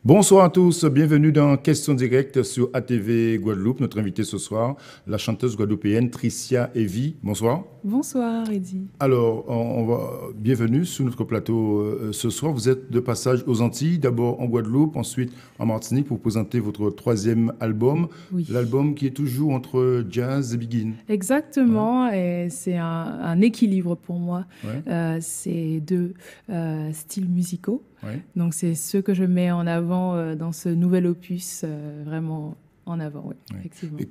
Bonsoir à tous, bienvenue dans Question Directe sur ATV Guadeloupe. Notre invitée ce soir, la chanteuse guadeloupéenne Tricia Evie. Bonsoir. Bonsoir, Eddy. Alors, bienvenue sur notre plateau ce soir. Vous êtes de passage aux Antilles, d'abord en Guadeloupe, ensuite en Martinique pour présenter votre troisième album. Oui. L'album qui est toujours entre jazz et begin. Exactement, et c'est un équilibre pour moi. Ouais. C'est deux styles musicaux. Ouais. Donc c'est ce que je mets en avant dans ce nouvel opus, vraiment en avant, oui, Ouais. effectivement. Et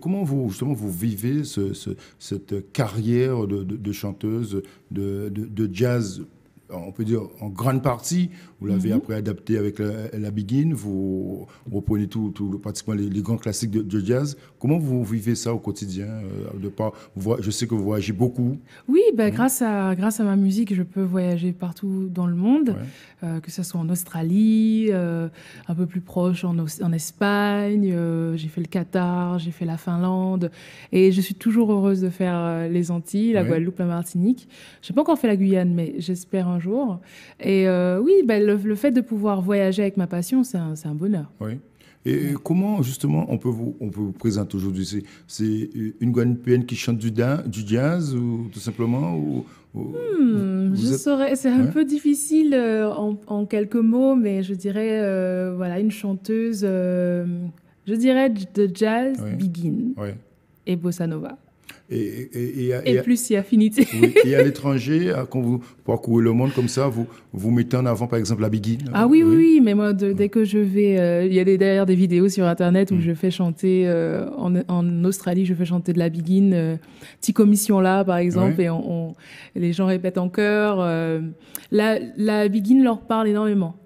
comment vous, justement, vous vivez cette carrière de chanteuse de jazz, on peut dire en grande partie, vous l'avez après adapté avec la Begin, vous reprenez pratiquement les grands classiques de jazz. Comment vous vivez ça au quotidien je sais que vous voyagez beaucoup. Oui, grâce à ma musique, je peux voyager partout dans le monde, que ce soit en Australie, un peu plus proche en Espagne, j'ai fait le Qatar, j'ai fait la Finlande, et je suis toujours heureuse de faire les Antilles, la Guadeloupe, la Martinique. Je n'ai pas encore fait la Guyane, mais j'espère un jour. Et oui, le fait de pouvoir voyager avec ma passion, c'est un bonheur. Oui. Et comment, justement, on peut vous présenter aujourd'hui? C'est une Guadeloupéenne qui chante du jazz, ou tout simplement C'est un peu difficile en quelques mots, mais je dirais, voilà, une chanteuse, je dirais de jazz, begin et bossa nova. Et plus si affinité. Oui. Et à l'étranger, quand vous parcourez le monde comme ça, vous mettez en avant, par exemple, la Begin. Ah oui, mais moi, dès que je vais... il y a d'ailleurs des vidéos sur Internet où je fais chanter... en Australie, je fais chanter de la Begin. Tico Mission là, par exemple, et les gens répètent en chœur. La Begin leur parle énormément.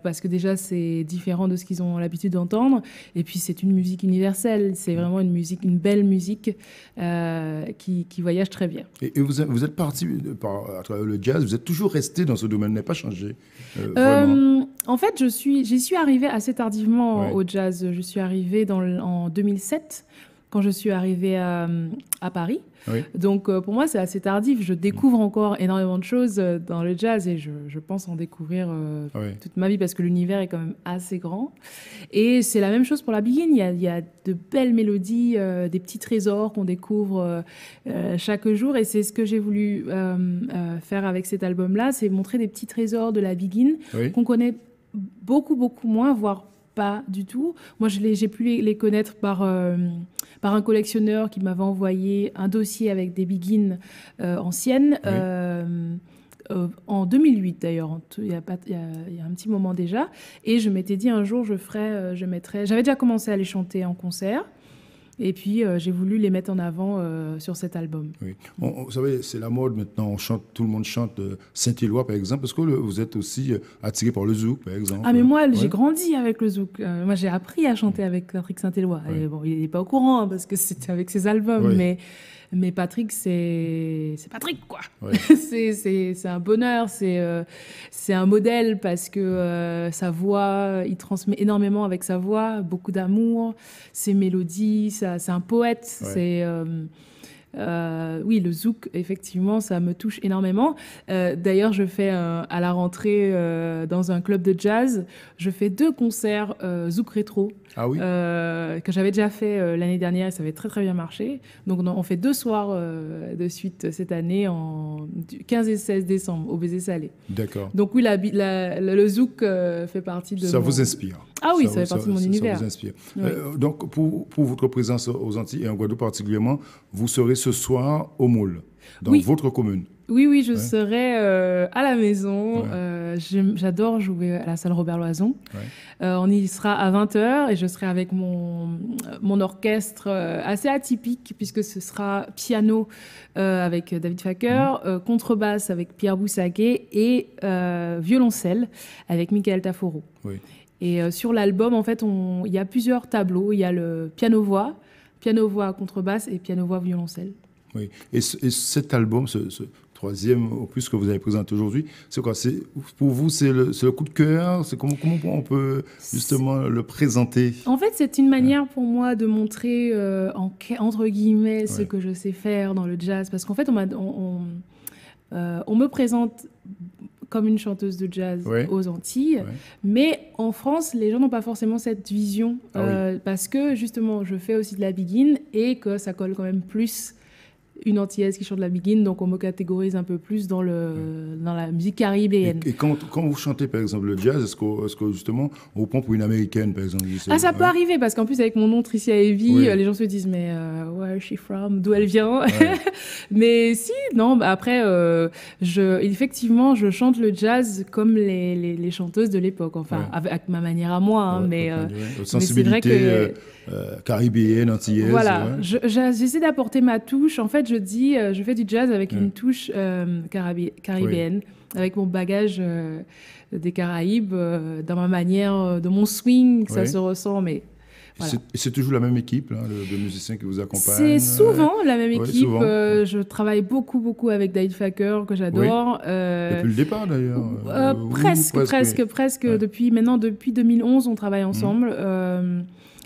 Parce que déjà, c'est différent de ce qu'ils ont l'habitude d'entendre. Et puis, c'est une musique universelle. C'est vraiment une belle musique qui voyage très bien. Et vous êtes parti à travers le jazz, vous êtes toujours resté dans ce domaine, n'a pas changé En fait, j'y suis arrivée assez tardivement au jazz. Je suis arrivée en 2007, quand je suis arrivée à Paris. Donc, pour moi, c'est assez tardif. Je découvre encore énormément de choses dans le jazz et je pense en découvrir toute ma vie parce que l'univers est quand même assez grand. Et c'est la même chose pour la Begin. Il y a de belles mélodies, des petits trésors qu'on découvre chaque jour. Et c'est ce que j'ai voulu faire avec cet album-là, c'est montrer des petits trésors de la Begin qu'on connaît beaucoup, beaucoup moins, voire pas du tout. Moi, j'ai pu les connaître par un collectionneur qui m'avait envoyé un dossier avec des Begin anciennes. En 2008 d'ailleurs, il y a un petit moment déjà. Et je m'étais dit un jour, je mettrais... J'avais déjà commencé à les chanter en concert. Et puis, j'ai voulu les mettre en avant sur cet album. Oui. Vous savez, c'est la mode maintenant. Tout le monde chante Saint-Éloi, par exemple. Est-ce que vous êtes aussi attiré par le zouk, par exemple? Ah, mais moi, j'ai grandi avec le zouk. Moi, j'ai appris à chanter avec Patrick Saint-Éloi. Et bon, il n'est pas au courant, parce que c'était avec ses albums. Mais Patrick, c'est Patrick, quoi. C'est un bonheur, c'est un modèle parce que sa voix, il transmet énormément avec sa voix, beaucoup d'amour, ses mélodies, c'est un poète. Oui, le zouk, effectivement, ça me touche énormément. D'ailleurs, je fais à la rentrée dans un club de jazz, je fais 2 concerts zouk rétro. Ah oui. Que j'avais déjà fait l'année dernière et ça avait très très bien marché. Donc on fait 2 soirs de suite cette année, du 15 et 16 décembre au Baiser Salé. D'accord. Donc oui, le zouk fait partie de... Ça vous inspire? Ah oui, ça fait partie de mon univers. Ça vous inspire. Donc pour votre présence aux Antilles et en Guadeloupe particulièrement, vous serez ce soir au Moule, dans votre commune. Oui, je serai à la maison. J'adore jouer à la salle Robert Loison. On y sera à 20h et je serai avec mon orchestre assez atypique puisque ce sera piano avec David Faker, contrebasse avec Pierre Boussaguet et violoncelle avec Michael Taforo. Et sur l'album, en fait, il y a plusieurs tableaux. Il y a le piano-voix, contrebasse et piano-voix violoncelle. Oui. Et cet album, ce troisième opus que vous avez présenté aujourd'hui, c'est quoi? Pour vous, c'est le coup de cœur? Comment on peut justement le présenter? En fait, c'est une manière pour moi de montrer, entre guillemets, ce que je sais faire dans le jazz. Parce qu'en fait, on me présente comme une chanteuse de jazz aux Antilles. Mais en France, les gens n'ont pas forcément cette vision parce que justement, je fais aussi de la biguine et que ça colle quand même plus une Antillaise qui chante de la biguine, donc on me catégorise un peu plus dans la musique caribéenne. Et quand vous chantez par exemple le jazz, est-ce que justement on vous prend pour une Américaine par exemple? Ça peut arriver parce qu'en plus avec mon nom Tricia Heavy, les gens se disent mais where is she from, d'où elle vient? Mais si, non, après effectivement je chante le jazz comme les chanteuses de l'époque, enfin avec ma manière à moi, mais c'est vrai que caribéenne, antillaise. Voilà, j'essaie d'apporter ma touche. En fait, je fais du jazz avec une touche caribéenne, avec mon bagage des Caraïbes, dans ma manière, de mon swing, ça se ressent, mais... Voilà. C'est toujours la même équipe de musiciens qui vous accompagnent? C'est souvent la même équipe. Je travaille beaucoup avec David Faker, que j'adore. Depuis le départ, d'ailleurs. Presque. Depuis 2011, on travaille ensemble.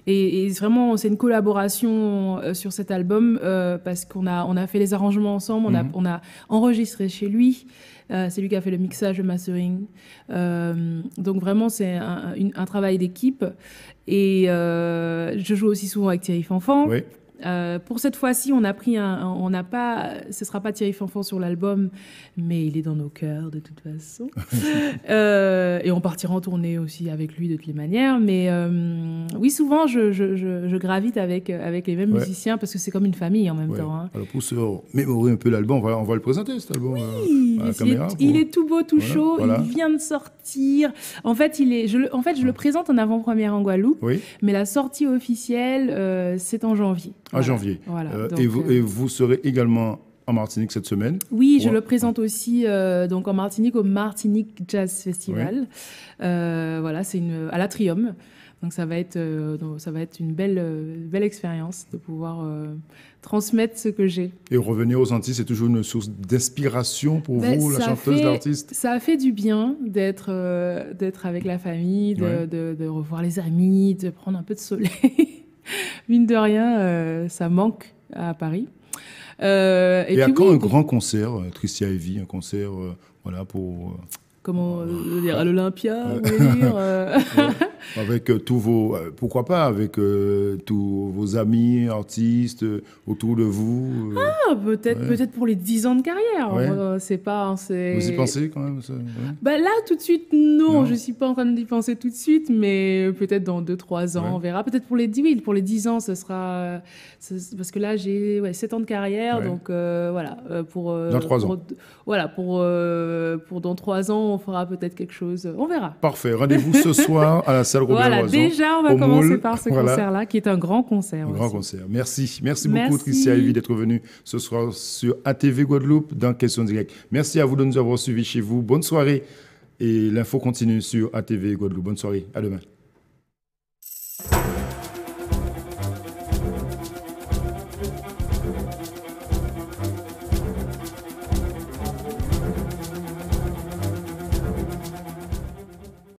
Et vraiment, c'est une collaboration sur cet album parce qu'on a fait les arrangements ensemble, on a enregistré chez lui. C'est lui qui a fait le mixage, le mastering. Donc vraiment, c'est un travail d'équipe. Et je joue aussi souvent avec Thierry Fanfan. Oui. Pour cette fois-ci, ce sera pas Thierry Fanfan sur l'album, mais il est dans nos cœurs de toute façon. Et on partira en tournée aussi avec lui de toutes les manières. Mais oui, souvent, je gravite avec les mêmes musiciens parce que c'est comme une famille en même temps. Hein. Alors pour se mémorer un peu l'album, on va le présenter cet album. Oui, à la caméra, il est tout beau, tout chaud. Voilà. Il vient de sortir. En fait, je le présente en avant-première en Guadeloupe, mais la sortie officielle, c'est en janvier. En janvier. Voilà. Et vous serez également en Martinique cette semaine? Oui, je le présente aussi donc en Martinique au Martinique Jazz Festival. Voilà, c'est à l'Atrium. Donc ça va être une belle expérience de pouvoir transmettre ce que j'ai. Et revenir aux Antilles, c'est toujours une source d'inspiration pour vous, la chanteuse, l'artiste? Ça a fait du bien d'être avec la famille, de revoir les amis, de prendre un peu de soleil. Mine de rien, ça manque à Paris. Et à quand un grand concert, Tricia Heavy, un concert pour... Comment dire, à l'Olympia, vous voulez dire Avec tous vos... pourquoi pas avec tous vos amis, artistes autour de vous peut-être pour les 10 ans de carrière. C'est pas... Vous y pensez quand même ça, Là, tout de suite, non. Je ne suis pas en train d'y penser tout de suite, mais peut-être dans 2-3 ans, on verra. Peut-être pour les 10 ans, ce sera... parce que là, j'ai 7 ans de carrière, donc voilà. Dans 3 ans. Voilà, pour dans 3 ans, on fera peut-être quelque chose. On verra. Parfait. Rendez-vous ce soir à la salle Robert Loiseau. Déjà, on va commencer par ce concert-là, qui est un grand concert. Un grand concert. Merci beaucoup, Tricia Heavy, d'être venue ce soir sur ATV Guadeloupe dans Question Directe. Merci à vous de nous avoir suivis chez vous. Bonne soirée. Et l'info continue sur ATV Guadeloupe. Bonne soirée. À demain.